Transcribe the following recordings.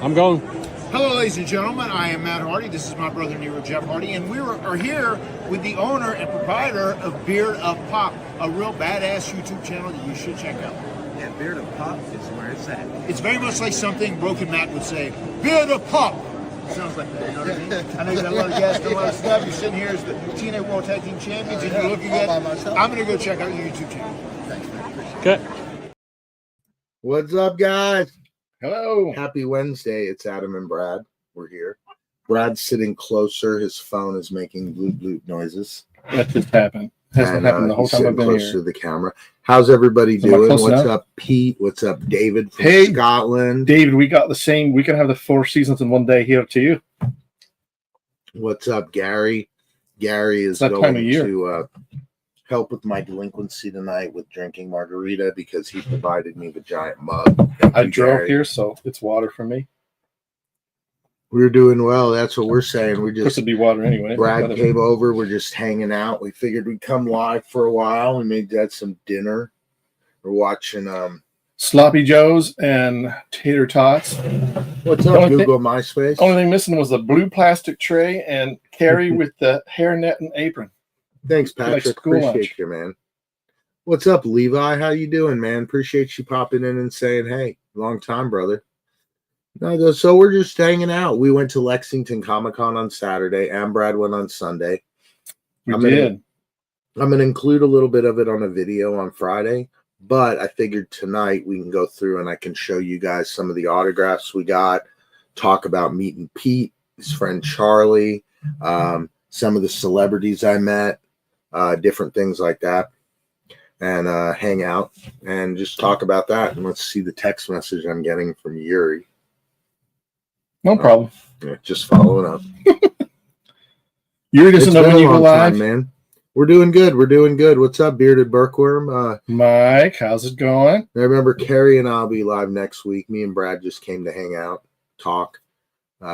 I'm going. Hello, ladies and gentlemen. I am Matt Hardy. This is my brother Nero Jeff Hardy, and we are here with the owner and proprietor of Beard of Pop, a real badass YouTube channel that you should check out. Yeah, Beard of Pop is where it's at. It's very much like something Broken Matt would say. Beard of Pop. Sounds like that. You know what I mean? I know you got a lot of gas, a lot of stuff. You're sitting here as the TNA World Tag Team Champions, and you're looking at. I'm going to go check out your YouTube channel. Thanks, man. Okay. What's up, guys? Hello. Happy Wednesday. It's Adam and Brad. We're here. Brad's sitting closer. His phone is making bloop bloop noises. That just happened. Hasn't happened the whole time I've been close here. to the camera. How's everybody doing? What's up, Pete? What's up, David from Scotland? David, we got the same. We can have the 4 seasons in one day here to you. What's up, Gary? Gary is going to help with my delinquency tonight with drinking margarita because he provided me the giant mug. I drove here, so it's water for me. We're doing well. That's what we're saying. We just it'd be water anyway. Brad came over. We're just hanging out. We figured we'd come live for a while and maybe had some dinner. We're watching Sloppy Joes and tater tots. What's up, Google MySpace? Only thing missing was the blue plastic tray and Carrie with the hairnet and apron. Thanks, Patrick. Like appreciate you, man. What's up, Levi? How you doing, man? Appreciate you popping in and saying, hey, long time, brother. No, so we're just hanging out. We went to Lexington ComicCon on Saturday, and Brad went on Sunday. We did. I'm going to include a little bit of it on a video on Friday, but I figured tonight we can go through and I can show you guys some of the autographs we got, talk about meeting Pete, his friend Charlie, some of the celebrities I met, different things like that, and hang out and just talk about that. And let's see the text message I'm getting from Yuri. No problem. Yeah, just following up. Yuri doesn't know when you go live, man. We're doing good. We're doing good. What's up, Bearded Bookworm? Mike, how's it going? I remember Carrie and I'll be live next week. Me and Brad just came to hang out, talk,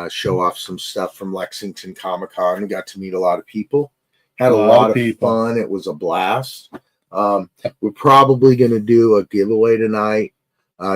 show off some stuff from Lexington ComicCon. We got to meet a lot of people. Had a lot of fun. It was a blast. We're probably going to do a giveaway tonight,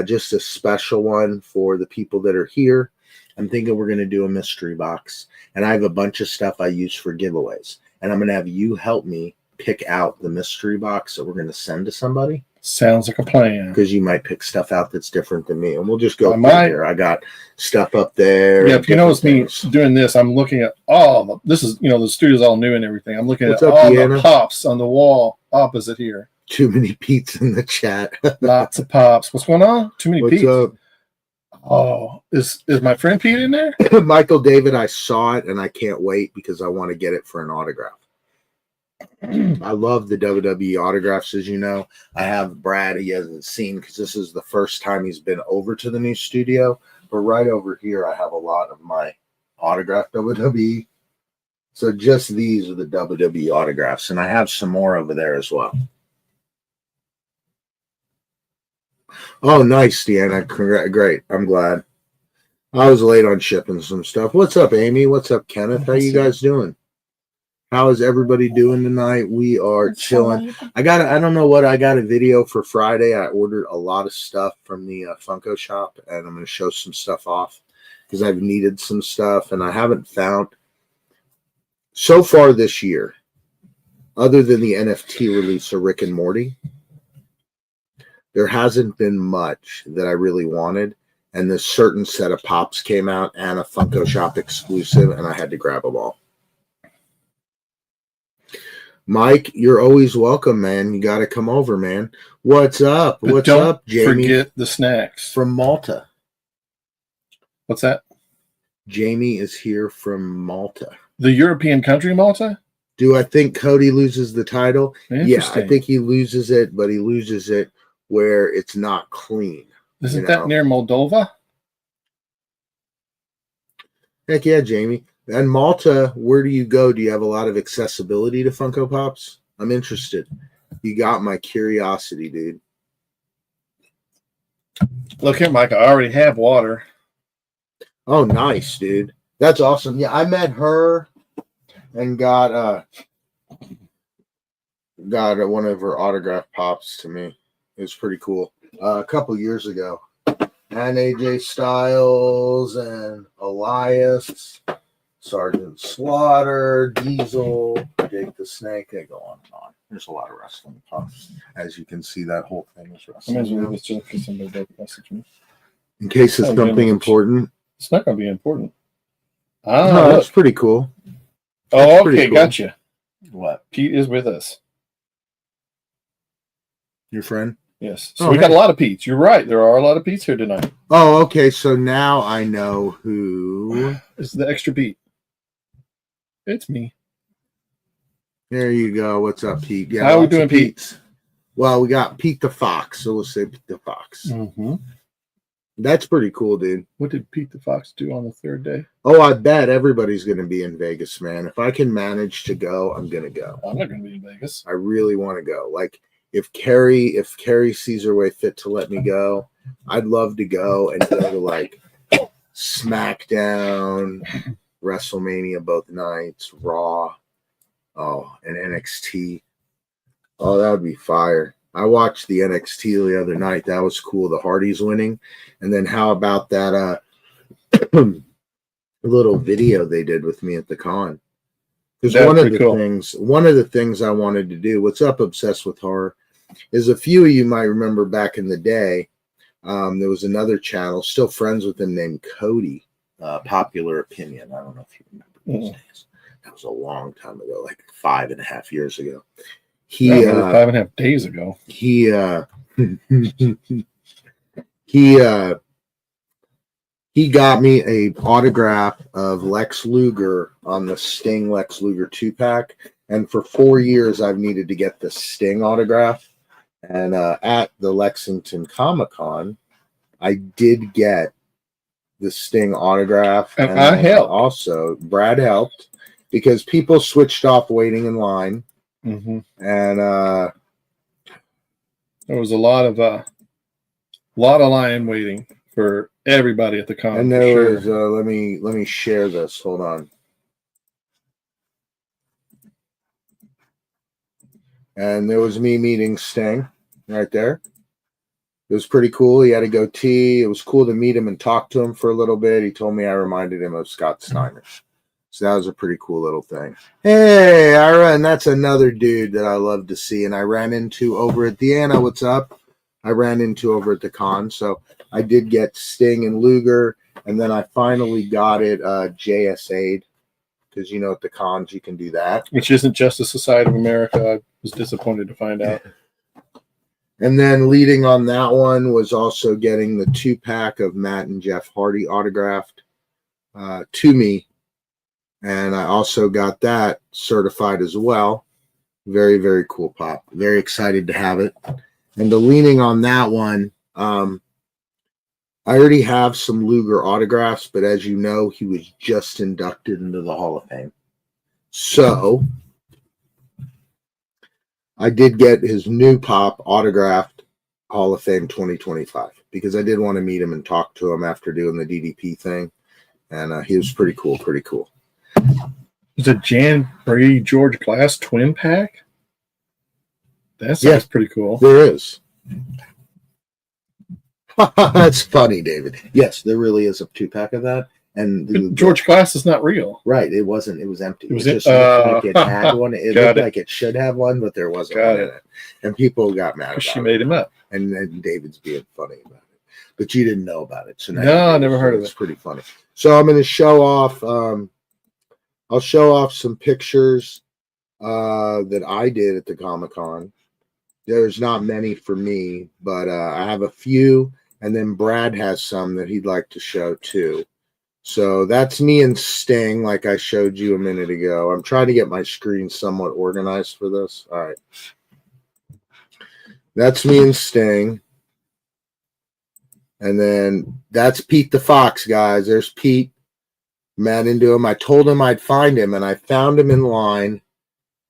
just a special one for the people that are here. I'm thinking we're going to do a mystery box, and I have a bunch of stuff I use for giveaways, and I'm going to have you help me pick out the mystery box that we're going to send to somebody. Sounds like a plan. Because you might pick stuff out that's different than me, and we'll just go there. I got stuff up there. Yeah, if you notice me doing this, I'm looking at all this is, the studio's all new and everything. I'm looking at all the pops on the wall opposite here. Too many Pete's in the chat. Lots of pops. What's going on? Too many Pete's. What's up? Oh, is my friend Pete in there? Michael David, I saw it and I can't wait because I want to get it for an autograph. I love the WWE autographs, as you know. I have Brad, he hasn't seen because this is the first time he's been over to the new studio. But right over here, I have a lot of my autographed WWE. So just these are the WWE autographs, and I have some more over there as well. Oh, nice, Deanna. Great. I'm glad. I was late on shipping some stuff. What's up, Amy? What's up, Kenneth? How you guys doing? How is everybody doing tonight? We are chilling. I don't know what I got a video for Friday. I ordered a lot of stuff from the Funko shop, and I'm going to show some stuff off because I've needed some stuff, and I haven't found so far this year, other than the NFT release of Rick and Morty. There hasn't been much that I really wanted, and this certain set of Pops came out and a Funko Shop exclusive, and I had to grab them all. Mike, you're always welcome, man. You got to come over, man. What's up? What's up, Jamie? Forget the snacks from Malta. What's that? Jamie is here from Malta. The European country, Malta? Do I think Cody loses the title? Yeah, I think he loses it, but he loses it where it's not clean. Isn't that near Moldova? Heck yeah, Jamie. And Malta, where do you go? Do you have a lot of accessibility to Funko Pops? I'm interested. You got my curiosity, dude. Look here, Mike. I already have water. Oh, nice, dude. That's awesome. Yeah, I met her and got one of her autograph pops to me. It was pretty cool. A couple years ago. And AJ Styles and Elias, Sergeant Slaughter, Diesel, Jake the Snake. They go on and on. There's a lot of wrestling puffs. As you can see, that whole thing is wrestling. I might as well just check for somebody that message me. In case it's something important. It's not going to be important. Oh, that's pretty cool. Oh, okay, cool. Gotcha. What? Pete is with us. Your friend? Yes. So we got a lot of Pete's. You're right. There are a lot of Pete's here tonight. Oh, okay. So now I know who is the extra Pete. It's me. There you go. What's up, Pete? Yeah, how are we doing, Pete? Well, we got Pete the Fox, so we'll say Pete the Fox. Mm-hmm. That's pretty cool, dude. What did Pete the Fox do on the third day? Oh, I bet everybody's going to be in Vegas, man. If I can manage to go, I'm going to go. I'm not going to be in Vegas. I really want to go. Like, if Carrie sees her way fit to let me go, I'd love to go and go to like SmackDown, WrestleMania both nights, Raw, and NXT. Oh, that would be fire. I watched the NXT the other night. That was cool. The Hardys winning. And then how about that little video they did with me at the con? Because one of the things I wanted to do, what's up, Obsessed with Horror, is a few of you might remember back in the day, there was another channel, still friends with him, named Cody, Popular Opinion. I don't know if you remember those days. That was a long time ago, like 5.5 years ago. 5.5 days ago. He got me a autograph of Lex Luger on the Sting Lex Luger 2-pack. And for 4 years, I've needed to get the Sting autograph. And at the Lexington ComicCon, I did get the Sting autograph. And I helped. Also, Brad helped because people switched off waiting in line. Mm-hmm. And there was a lot of line waiting for everybody at the con. And there was let me share this. Hold on. And there was me meeting Sting right there. It was pretty cool. He had a goatee. It was cool to meet him and talk to him for a little bit. He told me I reminded him of Scott Steiner. So that was a pretty cool little thing. Hey, Ira, and that's another dude that I love to see. And I ran into over at Deanna. What's up? I ran into over at the con. So I did get Sting and Luger. And then I finally got it JSA'd. Because, you know, at the cons, you can do that. Which isn't Justice Society of America. I was disappointed to find out. And then leading on that one was also getting the 2-pack of Matt and Jeff Hardy autographed to me. And I also got that certified as well. Very, very cool pop. Very excited to have it. And the leaning on that one, I already have some Luger autographs, but as you know, he was just inducted into the Hall of Fame. So I did get his new pop autographed Hall of Fame 2025 because I did want to meet him and talk to him after doing the DDP thing. And he was pretty cool, pretty cool. There's a Jan Brady George Glass twin pack? That sounds pretty cool. There is. That's funny, David. Yes, there really is a 2-pack of that. And George Glass is not real. Right. It wasn't. It was empty. It was just looked like it had one. It looked like it should have one, but there wasn't one in it. And people got mad about it. She made him up. And David's being funny about it. But you didn't know about it. So no, I never heard of it. It's pretty funny. So I'm going to show off. I'll show off some pictures that I did at the Comicon. There's not many for me, but I have a few. And then Brad has some that he'd like to show too. So that's me and Sting, like I showed you a minute ago. I'm trying to get my screen somewhat organized for this. All right. That's me and Sting. And then that's Pete the Fox, guys. There's Pete. Mad into him. I told him I'd find him, and I found him in line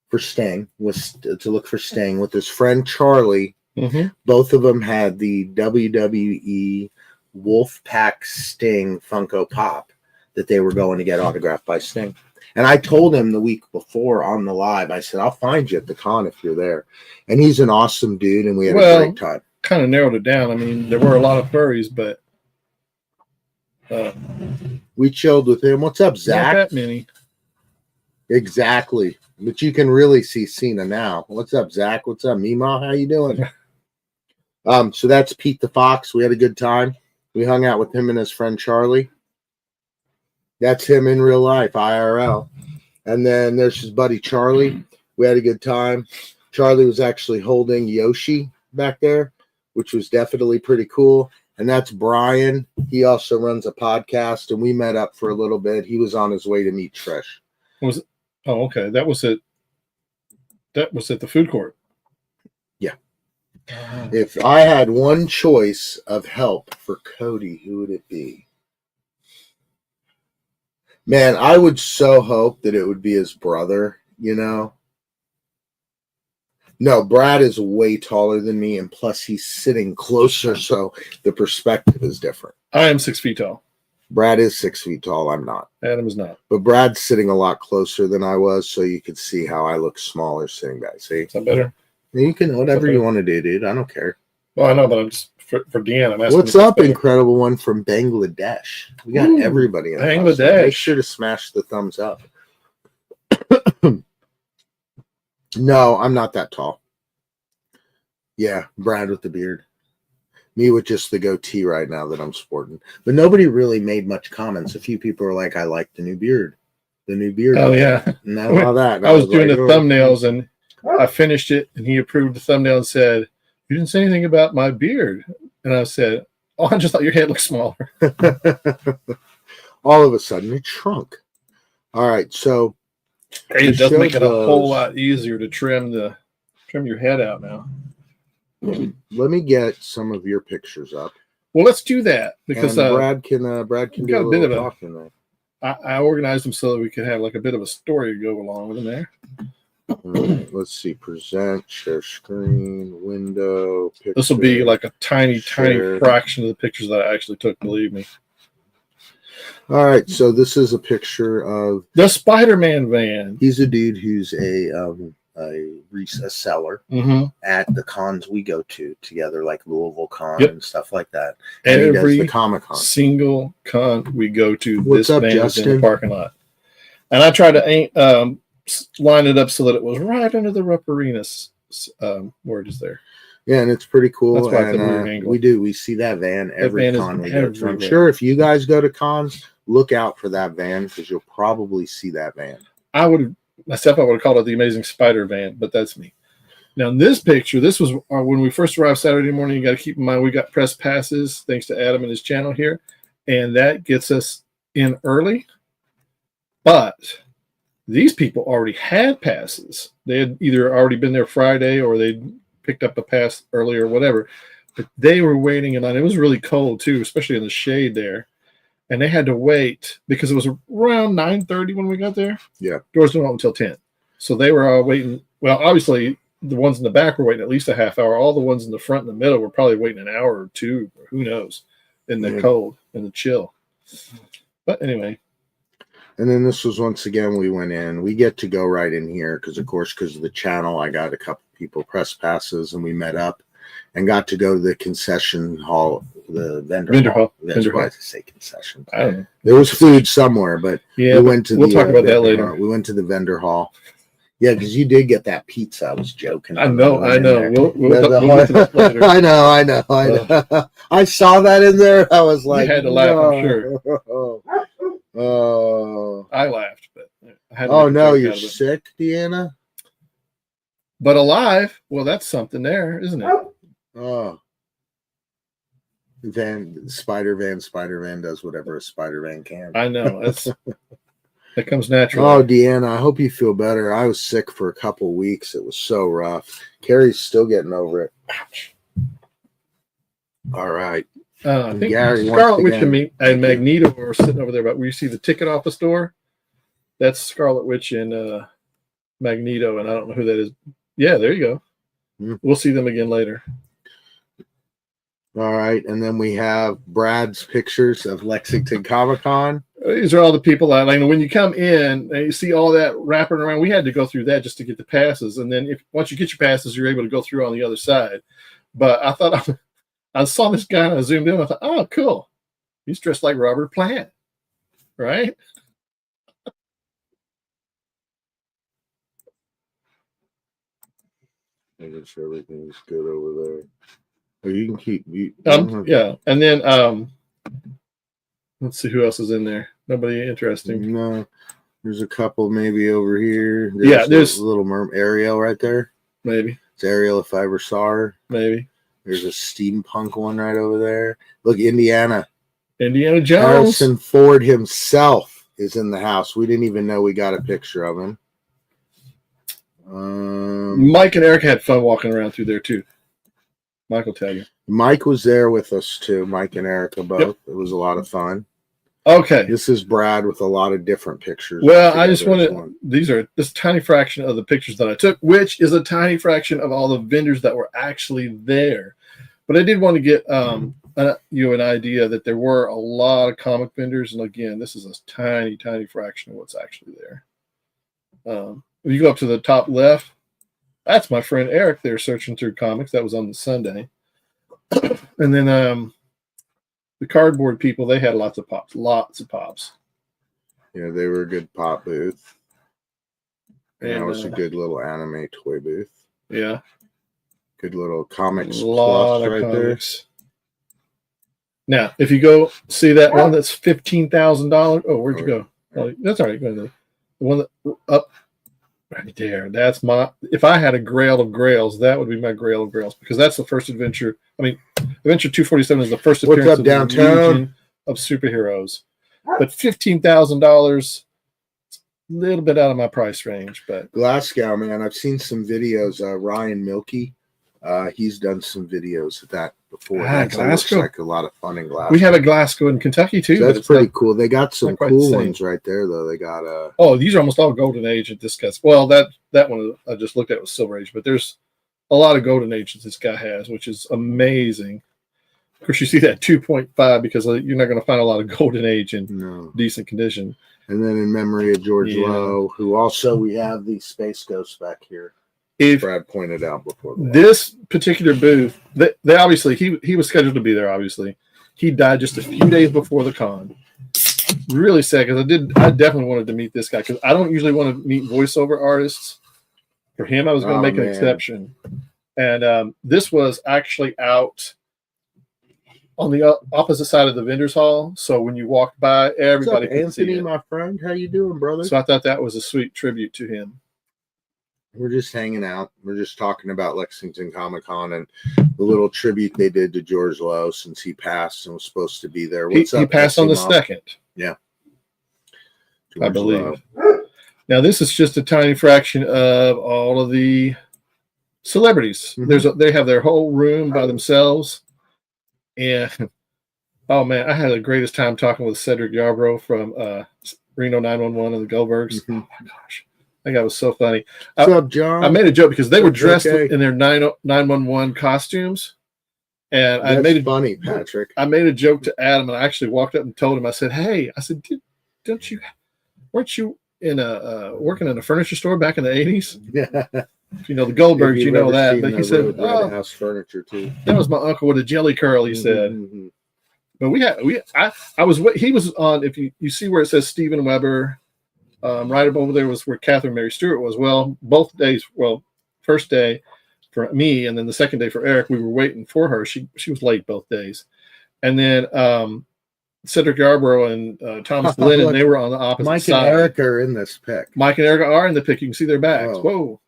for Sting, to look for Sting with his friend Charlie. Mm-hmm. Both of them had the WWE Wolfpack Sting Funko Pop that they were going to get autographed by Sting. And I told him the week before on the live, I said, I'll find you at the con if you're there. And he's an awesome dude, and we had a great time. Kind of narrowed it down. I mean, there were a lot of furries, but We chilled with him. What's up, Zach? Not that many. Exactly. But you can really see Cena now. What's up, Zach? What's up, Mima? How you doing? So that's Pete the Fox. We had a good time. We hung out with him and his friend Charlie. That's him in real life, IRL. And then there's his buddy Charlie. We had a good time. Charlie was actually holding Yoshi back there, which was definitely pretty cool. And that's Brian. He also runs a podcast, and we met up for a little bit. He was on his way to meet Trish. Was it? Oh, okay. That was at the food court. Yeah. If I had one choice of help for Cody, who would it be? Man, I would so hope that it would be his brother, you know? No, Brad is way taller than me, and plus he's sitting closer, so the perspective is different. I am 6 feet tall. Brad is 6 feet tall. I'm not. Adam is not. But Brad's sitting a lot closer than I was, so you could see how I look smaller sitting back. See? Is that better? You can, whatever you want to do, dude. I don't care. Well, I know, but I'm just, for Deanna, I'm asking. What's up, incredible one from Bangladesh? We got everybody in Bangladesh. Make sure to smash the thumbs up. No, I'm not that tall. Yeah, Brad with the beard. Me with just the goatee right now that I'm sporting. But nobody really made much comments. A few people were like, I like the new beard. The new beard. Oh, yeah. And all that. I was doing the thumbnails, and I finished it, and he approved the thumbnail and said, you didn't say anything about my beard. And I said, oh, I just thought your head looked smaller. All of a sudden, it shrunk. All right, so. Hey, it does make it a whole lot easier to trim your head out now. Let me get some of your pictures up. Well, let's do that because Brad can do a little talking there. I organized them so that we could have like a bit of a story to go along with them there. All right, let's see. Present, share screen, window. Picture, this will be like a tiny fraction of the pictures that I actually took. Believe me. All right, so this is a picture of the Spider-Man van. He's a dude who's a seller at the cons we go to together, like Louisville Con and stuff like that. And every he does the Comicon. Single con we go to, What's this up, van Justin? is in the parking lot. And I tried to line it up so that it was right under the Rupperinus word is there. Yeah, and it's pretty cool. That's why and we see that van every con we go to. I'm everywhere. sure if you guys go to cons, look out for that van because you'll probably see that van. I would have called it the Amazing Spider Van, but that's me. Now, in this picture, this was when we first arrived Saturday morning. You got to keep in mind we got press passes thanks to Adam and his channel here, and that gets us in early. But these people already had passes. They had either already been there Friday or they'd picked up a pass early or whatever. But they were waiting in line. It was really cold too, especially in the shade there. And they had to wait because it was around 9:30 when we got there. Yeah. Doors don't open until 10. So they were all waiting. Well, obviously, the ones in the back were waiting at least a half hour. All the ones in the front and the middle were probably waiting an hour or two, or who knows, in the cold and the chill. But anyway. And then this was once again, we went in. We get to go right in here because, of course, because of the channel, I got a couple people press passes and we met up and got to go to the concession hall, the vendor hall. That's why I say concession. I don't know. There was food somewhere, but yeah, we went to we'll talk about that later. We went to the vendor hall. Yeah, because you did get that pizza. I was joking. I know. We'll get to that later. I know. I saw that in there. I was like, you had to laugh, I'm sure. Oh, I laughed, but I had to oh no, you're sick, Deanna. But alive. Well, that's something there, isn't it? Oh, then Spider Van does whatever a Spider Van can. I know. That comes naturally. Oh, Deanna, I hope you feel better. I was sick for a couple weeks. It was so rough. Carrie's still getting over it. Ouch. All right. I think Scarlet Witch and Magneto are sitting over there, but we see the ticket office door. That's Scarlet Witch and Magneto, and I don't know who that is. Yeah, there you go. We'll see them again later. All right, and then we have Brad's pictures of Lexington ComicCon. These are all the people that, like, when you come in, you see all that wrapping around. We had to go through that just to get the passes, and then once you get your passes, you're able to go through on the other side. But I thought I saw this guy and I zoomed in. I thought, oh, cool. He's dressed like Robert Plant, right? Making sure everything's good over there. Oh, you can keep. Yeah, and then let's see who else is in there. Nobody interesting. No, there's a couple maybe over here. There's a little Ariel right there. Maybe it's Ariel if I ever saw her. Maybe there's a steampunk one right over there. Look, Indiana Jones. Harrison Ford himself is in the house. We didn't even know we got a picture of him. Mike and Eric had fun walking around through there too. Mike will tell you. Mike was there with us too. Mike and Erica both. Yep. It was a lot of fun. Okay. This is Brad with a lot of different pictures. Well, I just wanted, these are just a tiny fraction of the pictures that I took, which is a tiny fraction of all the vendors that were actually there. But I did want to get you an idea that there were a lot of comic vendors. And again, this is a tiny, tiny fraction of what's actually there. If you go up to the top left, that's my friend Eric there searching through comics. That was on the Sunday. And then the cardboard people, they had lots of pops. Yeah, they were a good pop booth. And that was a good little anime toy booth. Yeah. Good little comics. A lot of right comics. There. Now, if you go see that one that's $15,000. Oh, where'd you go? Oh, that's all right. Go ahead. The one that up right there. That's my. If I had a Grail of Grails, that would be my Grail of Grails because that's the first adventure. I mean, Adventure 247 is the first appearance of downtown of superheroes. But $15,000, a little bit out of my price range. But Glasgow, man, I've seen some videos. Ryan Milkey, he's done some videos of that before. That looks like a lot of fun in Glasgow. We have a Glasgow in Kentucky too. So that's pretty cool. They got some cool ones right there, though. They got oh, these are almost all Golden Age at this guy's. Well, that one I just looked at was Silver Age, but there's a lot of Golden Age that this guy has, which is amazing. Of course, you see that 2.5 because you're not going to find a lot of Golden Age in decent condition. And then in memory of George Lowe, who also we have the Space Ghost back here. Brad pointed out before. This particular booth, they obviously he was scheduled to be there. Obviously, he died just a few days before the con. Really sad because I definitely wanted to meet this guy because I don't usually want to meet voiceover artists. For him, I was going to make an exception, and this was actually out on the opposite side of the vendors hall. So when you walked by, everybody could see it. Anthony, my friend, how you doing, brother? So I thought that was a sweet tribute to him. We're just hanging out. We're just talking about Lexington ComicCon and the little tribute they did to George Lowe since he passed and was supposed to be there. He passed on the 2nd. Yeah. I believe. Now, this is just a tiny fraction of all of the celebrities. Mm-hmm. They have their whole room by themselves. And, oh, man, I had the greatest time talking with Cedric Yarbrough from Reno 911 and the Goldbergs. Mm-hmm. Oh, my gosh. That guy was so funny. What's up, John? I made a joke because they were dressed in their 911 costumes. And I made it funny, Patrick. I made a joke to Adam, and I actually walked up and told him, I said, hey, weren't you in working in a furniture store back in the 80s? Yeah. You know, the Goldbergs, you know that. But he said, house furniture too. That was my uncle with a jelly curl, he said. Mm-hmm. But he was on, if you see where it says Steven Weber, right up over there was where Catherine Mary Stewart was. Well, both days, first day for me and then the second day for Eric, we were waiting for her. She was late both days. And then Cedric Yarbrough and Thomas Lennon, they were on the opposite Mike side. Mike and Eric are in this pic. Mike and Eric are in the pic. You can see their backs. Whoa.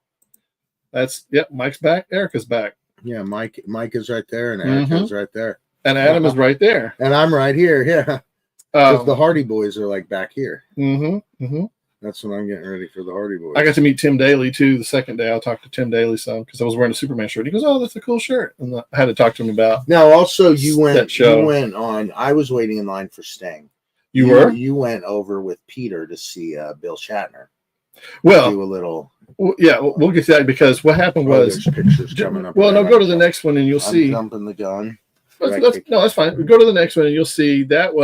Mike's back. Erica's back. Yeah, Mike is right there and Erica's right there. And Adam is right there. And I'm right here, yeah. Because the Hardy Boys are like back here. Mm-hmm. Mm-hmm. That's when I'm getting ready for the Hardy Boys. I got to meet Tim Daly too the second day. I'll talk to Tim Daly some because I was wearing a Superman shirt. He goes, "Oh, that's a cool shirt," and I had to talk to him about. Now, also, you went on. I was waiting in line for Sting. You were? You went over with Peter to see Bill Shatner. Well, do a little. Yeah, we'll get to that because what happened was there's pictures coming up. Well, no, go to the next one and you'll see. Jumping the gun. That's fine. We go to the next one and you'll see that's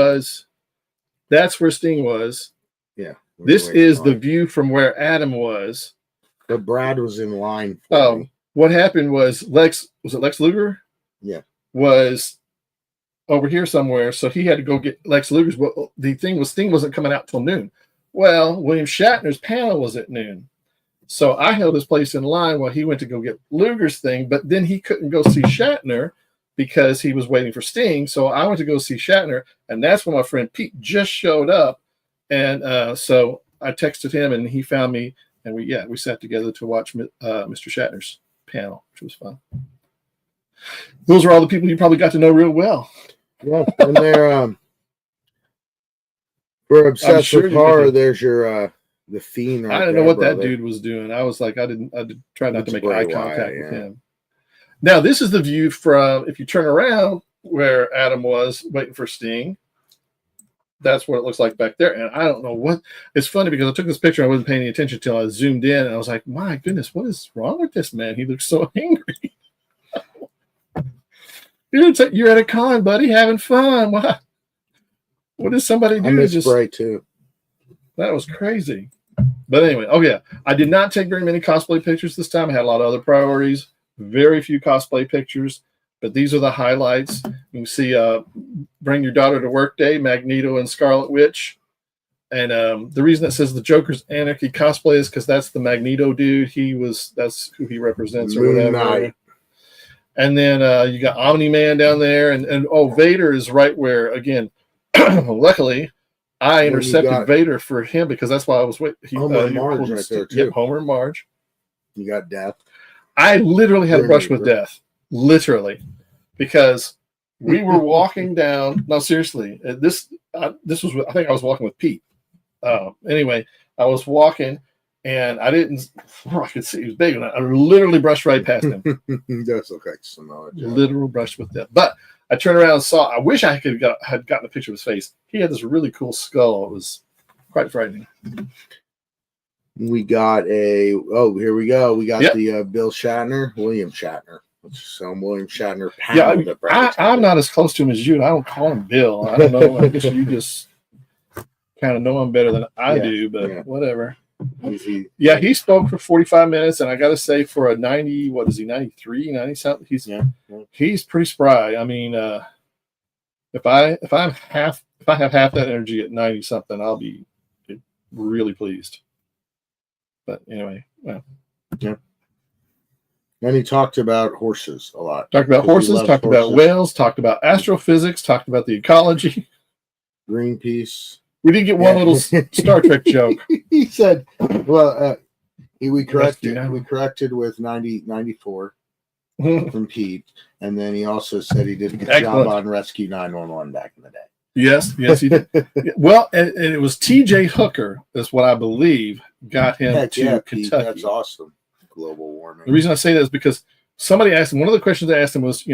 where Sting was. Yeah. This is the view from where Adam was. But Brad was in line for me. What happened was Lex Luger? Yeah. Was over here somewhere, so he had to go get Lex Luger's. Well, the thing was, Sting wasn't coming out till noon. Well, William Shatner's panel was at noon. So I held his place in line while he went to go get Luger's thing, but then he couldn't go see Shatner because he was waiting for Sting. So I went to go see Shatner, and that's when my friend Pete just showed up. And so I texted him, and he found me, and we sat together to watch Mr. Shatner's panel, which was fun. Those are all the people you probably got to know real well. Yeah, and they're we're obsessed with horror. There's your the Fiend. Right, I didn't know what that dude was doing. I was like, I did try not to make eye contact with him. Now this is the view from, if you turn around where Adam was waiting for Sting. That's what it looks like back there. And I don't know what. It's funny because I took this picture, I wasn't paying any attention until I zoomed in, and I was like, my goodness, what is wrong with this man? He looks so angry. You're at a con, buddy, having fun. What did somebody do? I missed Bray too. That was crazy. But anyway, oh yeah, I did not take very many cosplay pictures this time. I had a lot of other priorities. Very few cosplay pictures, but these are the highlights. You can see Bring Your Daughter to Work Day, Magneto and Scarlet Witch. And the reason it says the Joker's Anarchy cosplay is because that's the Magneto dude. That's who he represents or whatever. Night. And then you got Omni-Man down there, and Vader is right where, again, luckily, I intercepted Vader for him because that's why I was waiting. Homer and Marge right there, too. Yeah, Homer and Marge. You got Death. I literally had a brush with Death. Literally. Because we were walking down. No, seriously. This was, I think I was walking with Pete. Anyway, I was walking. And I could see he was big, and I literally brushed right past him. That's okay. Literal brush with that. But I turned around and saw. I wish I had gotten a picture of his face. He had this really cool skull. It was quite frightening. We got here we go. We got the William Shatner. William Shatner panel. Yeah, I'm not as close to him as you. And I don't call him Bill. I don't know. I guess you just kind of know him better than I do, but whatever. He spoke for 45 minutes, and I got to say, for a 90, what is he, 93, 90 something? He's pretty spry. I mean, if I have half that energy at 90 something, I'll be really pleased. But anyway, well, yeah. And he talked about horses a lot. Talked about horses, talked about whales, talked about astrophysics, talked about the ecology, Greenpeace. We did get one little Star Trek joke. He said, well, we corrected with 94 from Pete. And then he also said he did a good job on Rescue 911 back in the day. Yes, he did. Well, and it was TJ Hooker, is what I believe, got him to Kentucky. Pete, that's awesome. Global warming. The reason I say that is because somebody asked him, one of the questions they asked him was,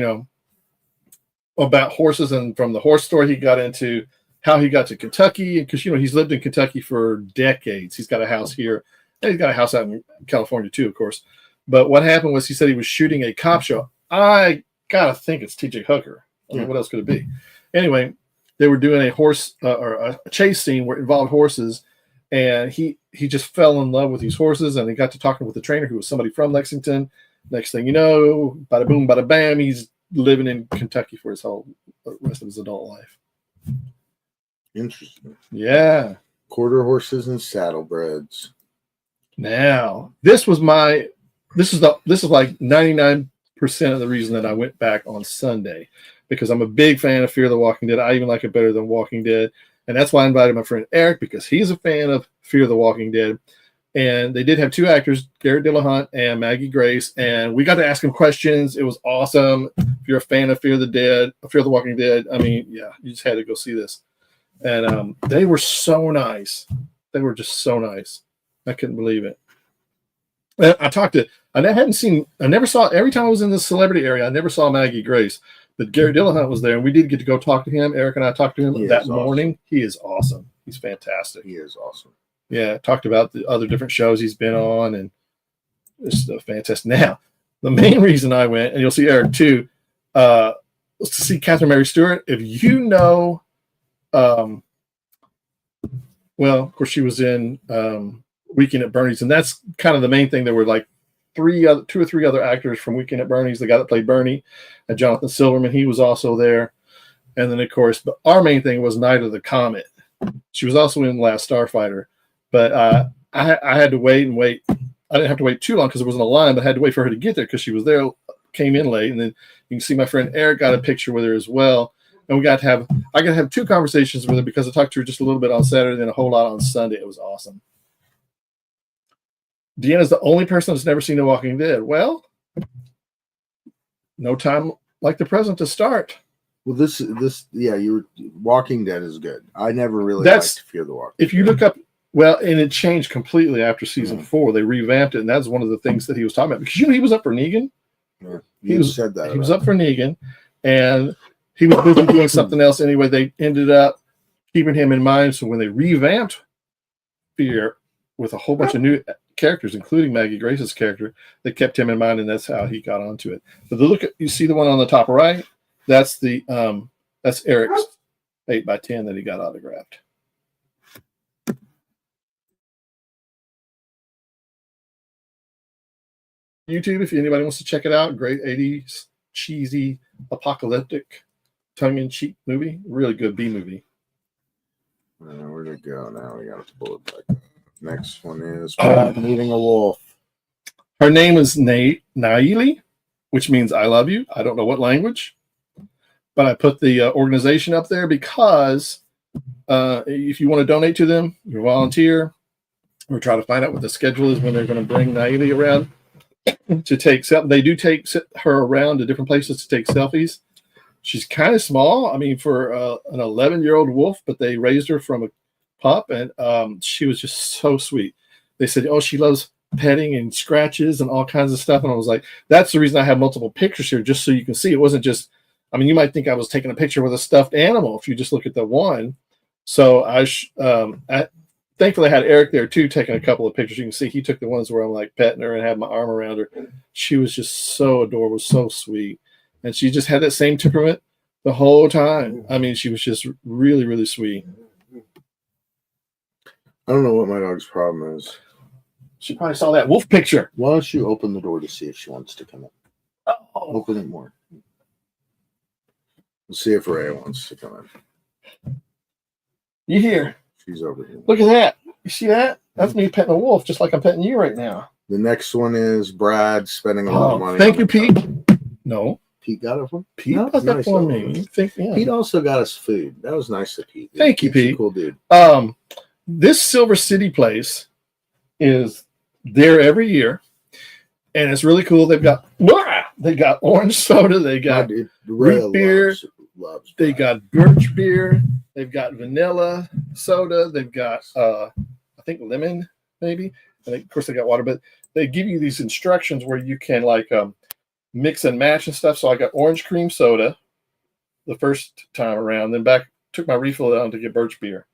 about horses, and from the horse store he got into how he got to Kentucky, because he's lived in Kentucky for decades. He's got a house here, and he's got a house out in California too, of course. But what happened was he said he was shooting a cop show. I gotta think it's TJ Hooker. I mean, what else could it be? Anyway, they were doing a horse or a chase scene where it involved horses, and he just fell in love with these horses, and he got to talking with the trainer who was somebody from Lexington. Next thing you know, bada boom, bada bam, he's living in Kentucky for his whole rest of his adult life. Interesting. Yeah. Quarter horses and saddlebreds. Now, this is like 99% of the reason that I went back on Sunday, because I'm a big fan of Fear the Walking Dead. I even like it better than Walking Dead. And that's why I invited my friend Eric, because he's a fan of Fear the Walking Dead. And they did have two actors, Garrett Dillahunt and Maggie Grace, and we got to ask them questions. It was awesome. If you're a fan of Fear the Walking Dead, I mean, yeah, you just had to go see this. And they were so nice. They were just so nice. I couldn't believe it. And I never saw, every time I was in the celebrity area, I never saw Maggie Grace. But Garrett Dillahunt was there, and we did get to go talk to him. Eric and I talked to him that morning. He is awesome. He's fantastic. He is awesome. Yeah, talked about the other different shows he's been on, and it's fantastic. Now, the main reason I went, and you'll see Eric too, was to see Catherine Mary Stewart. If you know, well, of course, she was in Weekend at Bernie's, and that's kind of the main thing. There were like two or three other actors from Weekend at Bernie's. The guy that played Bernie, Jonathan Silverman, he was also there. And then, of course, but our main thing was Night of the Comet. She was also in Last Starfighter. But I had to wait and wait. I didn't have to wait too long because there wasn't a line, but I had to wait for her to get there because she was there, came in late. And then you can see my friend Eric got a picture with her as well. And I got to have 2 conversations with her because I talked to her just a little bit on Saturday and a whole lot on Sunday. It was awesome. Deanna's the only person that's never seen The Walking Dead. Well, no time like the present to start. Well, Walking Dead is good. I never really liked Fear the Walking Dead. If you look up, well, and it changed completely after season 4. They revamped it, and that's one of the things that he was talking about. Because he was up for Negan. Yeah, he was said that. He was up for Negan, and he was busy doing something else anyway. They ended up keeping him in mind. So when they revamped Fear with a whole bunch of new characters, including Maggie Grace's character, they kept him in mind, and that's how he got onto it. But you see the one on the top right? That's that's Eric's 8x10 that he got autographed. YouTube, if anybody wants to check it out, great 80s cheesy apocalyptic tongue-in-cheek movie, really good B movie. Where'd it go? Now we got to pull it back up. Next one is meeting a wolf. Her name is Naili, which means I love you. I don't know what language, but I put the organization up there because if you want to donate to them, you volunteer, or try to find out what the schedule is when they're going to bring Naili around to take they do take her around to different places to take selfies. She's kind of small. I mean, for an 11-year-old wolf, but they raised her from a pup, and she was just so sweet. They said, oh, she loves petting and scratches and all kinds of stuff. And I was like, that's the reason I have multiple pictures here, just so you can see. It wasn't just, I mean, you might think I was taking a picture with a stuffed animal if you just look at the one. So thankfully I had Eric there too, taking a couple of pictures. You can see he took the ones where I'm like petting her and had my arm around her. She was just so adorable, so sweet. And she just had that same temperament the whole time. I mean, she was just really, really sweet. I don't know what my dog's problem is. She probably saw that wolf picture. Why don't you open the door to see if she wants to come in? Oh. Open it more. We'll see if Ray wants to come in. You hear? She's over here. Look at that. You see that? That's me petting a wolf, just like I'm petting you right now. The next one is Brad spending a lot of money. Thank you, Pete. No. Pete got it for Pete got that for me. Pete also got us food. That was nice of Pete. Thank you, Pete. Cool dude. This Silver City place is there every year, and it's really cool. They got orange soda, they got root beer, loves they got birch beer, they've got vanilla soda, they've got I think lemon maybe, and of course they got water. But they give you these instructions where you can like mix and match and stuff. So I got orange cream soda the first time around, then took my refill down to get birch beer.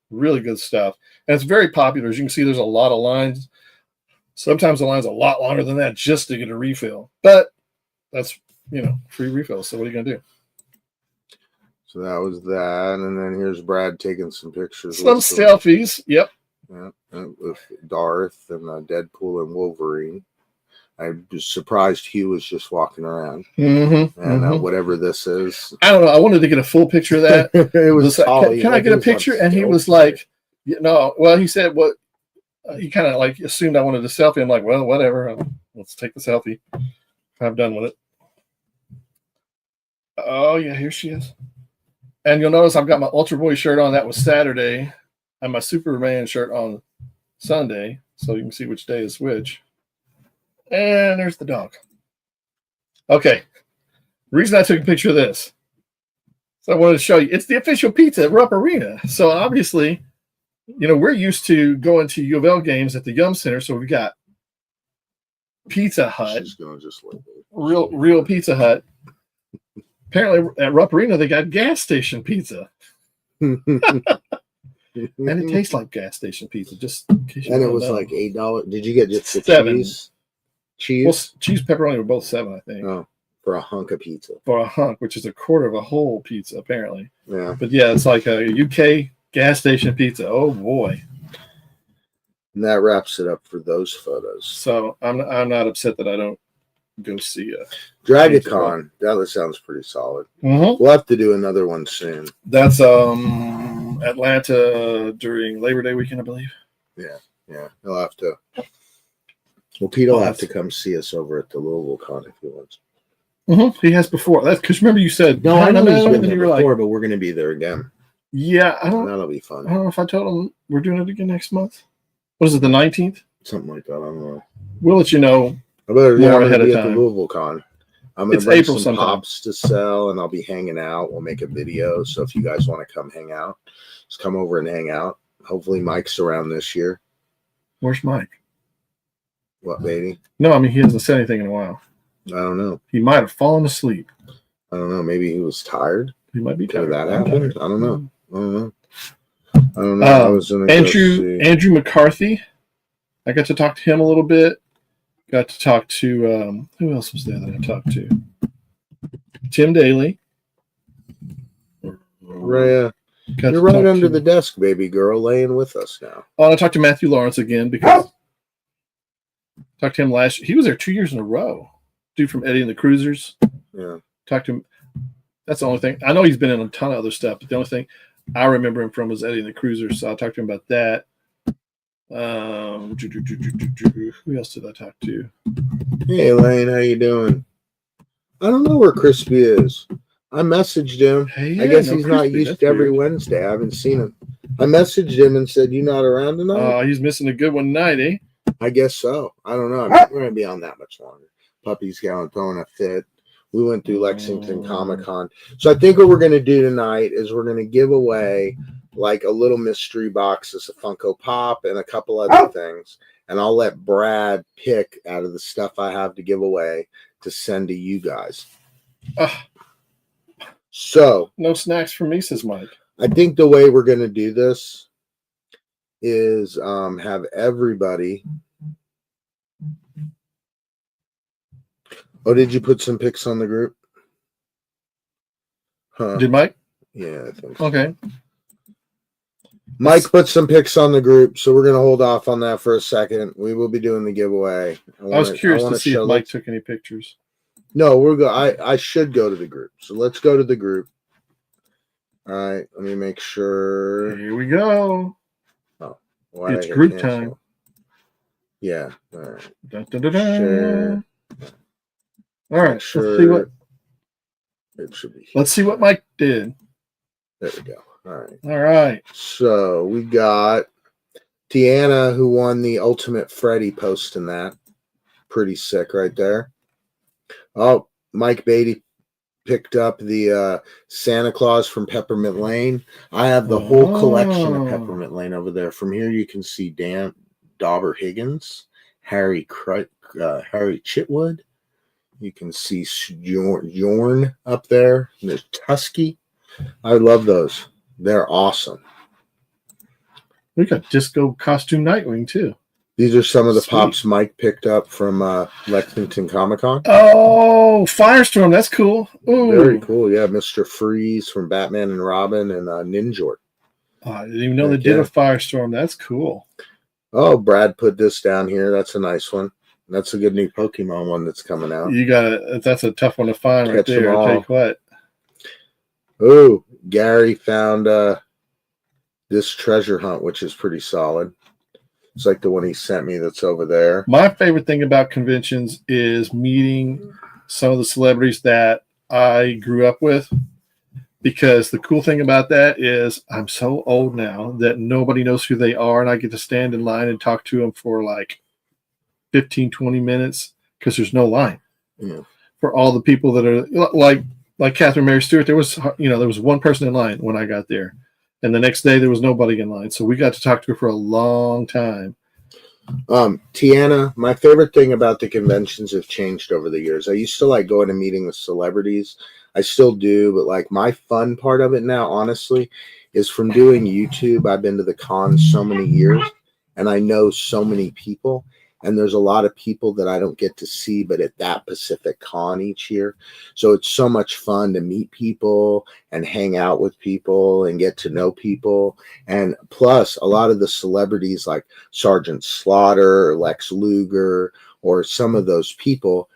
Really good stuff. And it's very popular. As you can see, there's a lot of lines. Sometimes the line's a lot longer than that just to get a refill. But that's, free refills. So what are you going to do? So that was that. And then here's Brad taking some pictures. Some selfies. Yep. Yeah, with Darth and Deadpool and Wolverine. I was surprised Hugh was just walking around. Mm-hmm, and whatever this is. I don't know. I wanted to get a full picture of that. It was can I get a picture? And he was like, no. Well, he said what he kind of like assumed I wanted a selfie. I'm like, well, whatever. Let's take the selfie. I'm done with it. Oh, yeah, here she is. And you'll notice I've got my Ultra Boy shirt on. That was Saturday. And my Superman shirt on Sunday. So you can see which day is which. And there's the dog. Okay. The reason I took a picture of this. So I wanted to show you. It's the official pizza at Rupp Arena. So obviously, we're used to going to U of L games at the Yum Center. So we've got Pizza Hut. She's gonna just like real Pizza Hut. Apparently at Rupp Arena, they got gas station pizza. And it tastes like gas station pizza. And it was like $8. Did you get just the $7. Cheese? Well, cheese, pepperoni were both $7, I think. Oh, for a hunk of pizza. For a hunk, which is a quarter of a whole pizza, apparently. Yeah. But yeah, it's like a UK gas station pizza. Oh boy. And that wraps it up for those photos. So I'm not upset that I don't go see DragonCon. That sounds pretty solid. Mm-hmm. We'll have to do another one soon. That's Atlanta during Labor Day weekend, I believe. Yeah. He'll have to. Well, Pete will have to come see us over at the Louisville Con if he wants. Mm-hmm. He has before. That's because remember you said no. I know he's been there before, like, but we're going to be there again. Yeah, That'll be fun. I don't know if I told him we're doing it again next month. What is it, the 19th? Something like that. I don't know. We'll let you know. I better more ahead of be time. At the Louisville Con. I'm going to It's bring April some sometime. pops to sell, and I'll be hanging out. We'll make a video. So if you guys want to come hang out, just come over and hang out. Hopefully Mike's around this year. Where's Mike? What, baby? No, I mean, he hasn't said anything in a while. I don't know. He might have fallen asleep. I don't know. Maybe he was tired. He might be Could tired. that happen? I don't know. I was going to Andrew McCarthy. I got to talk to him a little bit. Got to talk to who else was there that I talked to? Tim Daly. Rhea, you're right under the desk, baby girl, laying with us now. Oh, and I talked to Matthew Lawrence again because I talked to him last year. He was there 2 years in a row. Dude from Eddie and the Cruisers. Yeah. Talked to him. That's the only thing. I know he's been in a ton of other stuff, but the only thing I remember him from was Eddie and the Cruisers. So I talked to him about that. Who else did I talk to? Hey, Elaine, how you doing? I don't know where Crispy is. I messaged him. Hey, yeah, I guess no, he's Crispy, not used that's to every weird. Wednesday. I haven't seen him. I messaged him and said, "You not around tonight?" He's missing a good one tonight, eh? I guess so. I don't know. I'm not going to be on that much longer. Puppy's throwing a fit. We went through Lexington ComicCon. So I think what we're going to do tonight is we're going to give away like a little mystery box as a Funko Pop and a couple other things. And I'll let Brad pick out of the stuff I have to give away to send to you guys. So No snacks for me, says Mike. I think the way we're going to do this is have everybody. Oh, did you put some pics on the group? Huh. Did Mike? Yeah, I think so. Okay. Mike put some pics on the group, so we're going to hold off on that for a second. We will be doing the giveaway. I was curious to see if Mike took any pictures. No, I should go to the group. So let's go to the group. All right, let me make sure. Here we go. Oh, it's group time. Yeah. All right. Dun, dun, dun, dun. Sure. All right. Sure. Let's see what. It should be. Let's see what Mike did. There we go. All right. All right. So we got Tiana, who won the Ultimate Freddy posting that. Pretty sick right there. Oh, Mike Beatty picked up the Santa Claus from Peppermint Lane. I have the whole collection of Peppermint Lane over there. From here, you can see Dan Dauber Higgins, Harry Chitwood. You can see Jorn up there. And there's Tusky. I love those. They're awesome. We got Disco Costume Nightwing, too. These are some of the pops Mike picked up from Lexington ComicCon. Oh, Firestorm. That's cool. Ooh. Very cool. Yeah, Mr. Freeze from Batman and Robin and Ninjort. Oh, I didn't even know they did a Firestorm. That's cool. Oh, Brad put this down here. That's a nice one. That's a good new Pokemon one that's coming out. You got that's a tough one to find right Catch there. I'll tell you what. Oh, Gary found this treasure hunt, which is pretty solid. It's like the one he sent me that's over there. My favorite thing about conventions is meeting some of the celebrities that I grew up with, because the cool thing about that is I'm so old now that nobody knows who they are, and I get to stand in line and talk to them for like 15, 20 minutes because there's no line. Yeah. For all the people that are like Catherine Mary Stewart, there was one person in line when I got there. And the next day, there was nobody in line. So we got to talk to her for a long time. Tiana, my favorite thing about the conventions have changed over the years. I used to like going to meeting with celebrities. I still do. But like my fun part of it now, honestly, is from doing YouTube. I've been to the con so many years and I know so many people. And there's a lot of people that I don't get to see, but at that Pacific Con each year. So it's so much fun to meet people and hang out with people and get to know people. And plus, a lot of the celebrities like Sergeant Slaughter or Lex Luger or some of those people,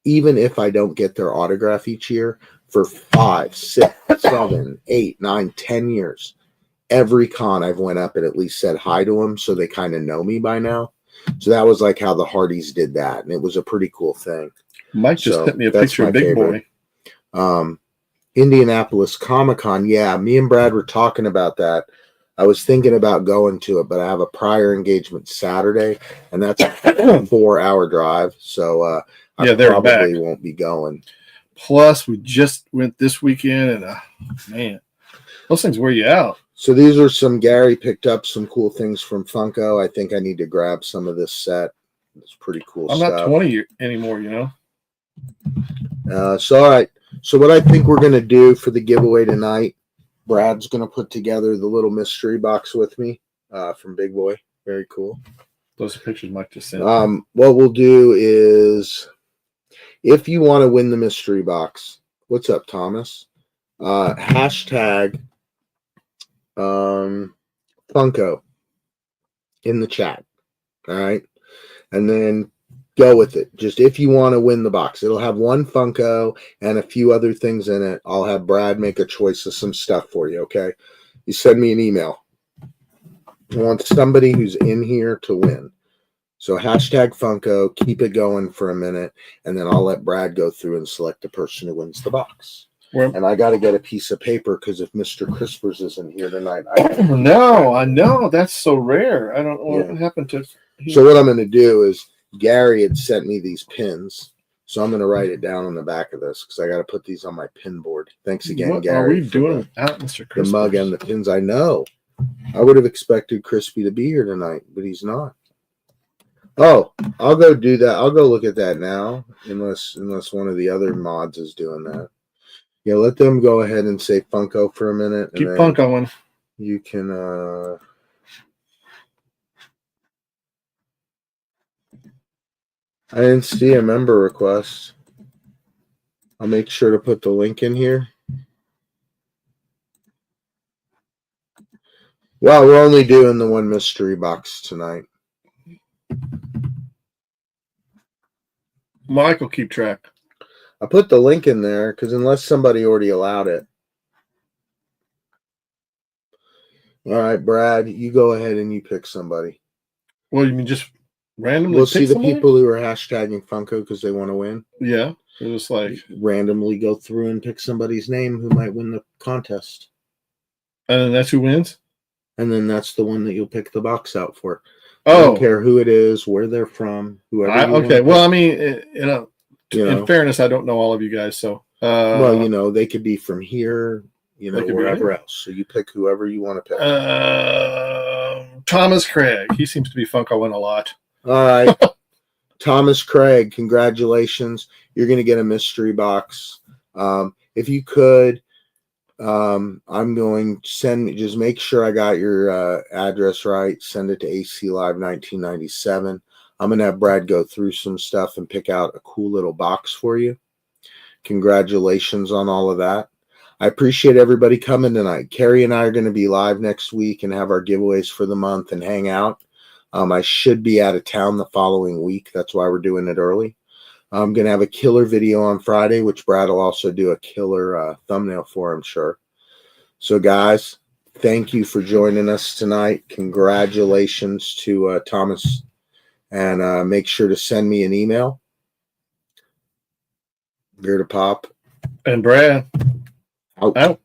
even if I don't get their autograph each year, for 5, 6, 7, 8, 9, 10 years, every con I've went up and at least said hi to them, so they kind of know me by now. So that was like how the Hardys did that, and it was a pretty cool thing. Mike just sent me a picture of Big Boy. Indianapolis ComicCon, yeah, me and Brad were talking about that. I was thinking about going to it, but I have a prior engagement Saturday, and that's a 4-hour drive, so I probably won't be going. Plus, we just went this weekend, and man, those things wear you out. So these are Gary picked up some cool things from Funko. I think I need to grab some of this set. It's pretty cool stuff. I'm not 20 anymore, you know. So all right. So what I think we're going to do for the giveaway tonight, Brad's going to put together the little mystery box with me from Big Boy. Very cool. Those are pictures Mike just sent. What we'll do is, if you want to win the mystery box, what's up, Thomas? Hashtag Funko in the chat. All right. And then go with it. Just if you want to win the box, it'll have one Funko and a few other things in it. I'll have Brad make a choice of some stuff for you. Okay. You send me an email. I want somebody who's in here to win. So hashtag Funko, keep it going for a minute, and then I'll let Brad go through and select the person who wins the box. And I got to get a piece of paper because if Mr. Crispers isn't here tonight, no, I know that's so rare. I don't know what happened to. So what I'm going to do is, Gary had sent me these pins, so I'm going to write it down on the back of this because I got to put these on my pin board. Thanks again, what Gary. Are we doing without Mr. Crispers? The mug and the pins. I know. I would have expected Crispy to be here tonight, but he's not. Oh, I'll go do that. I'll go look at that now, unless one of the other mods is doing that. Yeah, let them go ahead and say Funko for a minute. Keep Funkoing. You can. I didn't see a member request. I'll make sure to put the link in here. Well, we're only doing the one mystery box tonight. Mike will keep track. I put the link in there because unless somebody already allowed it. All right, Brad, you go ahead and you pick somebody. Well, you mean just randomly? We'll see the people who are hashtagging Funko because they want to win. Yeah, it was like randomly go through and pick somebody's name who might win the contest. And then that's who wins? And then that's the one that you'll pick the box out for. Oh. I don't care who it is, where they're from, whoever. Okay, well, I mean, in fairness, I don't know all of you guys, so. Well, they could be from here, wherever else. So you pick whoever you want to pick. Thomas Craig. He seems to be Funkoing a lot. All right. Thomas Craig, congratulations. You're going to get a mystery box. If you could, I'm going to just make sure I got your address right. Send it to AC Live 1997. I'm going to have Brad go through some stuff and pick out a cool little box for you. Congratulations on all of that. I appreciate everybody coming tonight. Carrie and I are going to be live next week and have our giveaways for the month and hang out. I should be out of town the following week. That's why we're doing it early. I'm going to have a killer video on Friday, which Brad will also do a killer thumbnail for, I'm sure. So, guys, thank you for joining us tonight. Congratulations to Thomas. And make sure to send me an email. BeardofPop and Brad. Out.